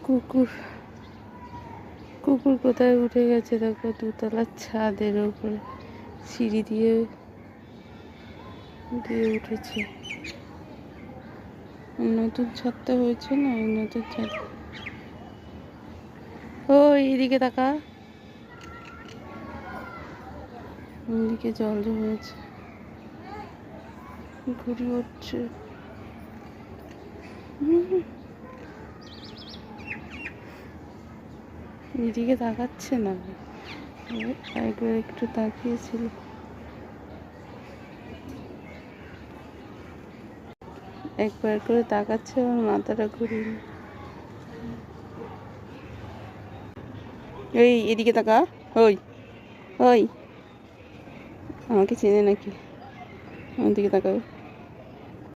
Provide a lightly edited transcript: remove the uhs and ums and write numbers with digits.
কুকুর কুকুর কোথায় উঠে গেছে দেখো, দুতলার ছাদের উপরে সিঁড়ি দিয়ে দিয়ে উঠেছে। নতুন ছাদটা হয়েছে না, ওই নতুন ছাদ। ওই এদিকে তাকা, ওইদিকে জল জমেছে, ঘুরি উঠছে। এদিকে তাকাচ্ছে না, একবার একটু তাকিয়েছিল। একবার করে তাকাচ্ছে, আমার মাথাটা ঘুরিয়ে। এই এদিকে তাকা, ওই ওই আমাকে চেনে নাকি? আমার দিকে তাকাও।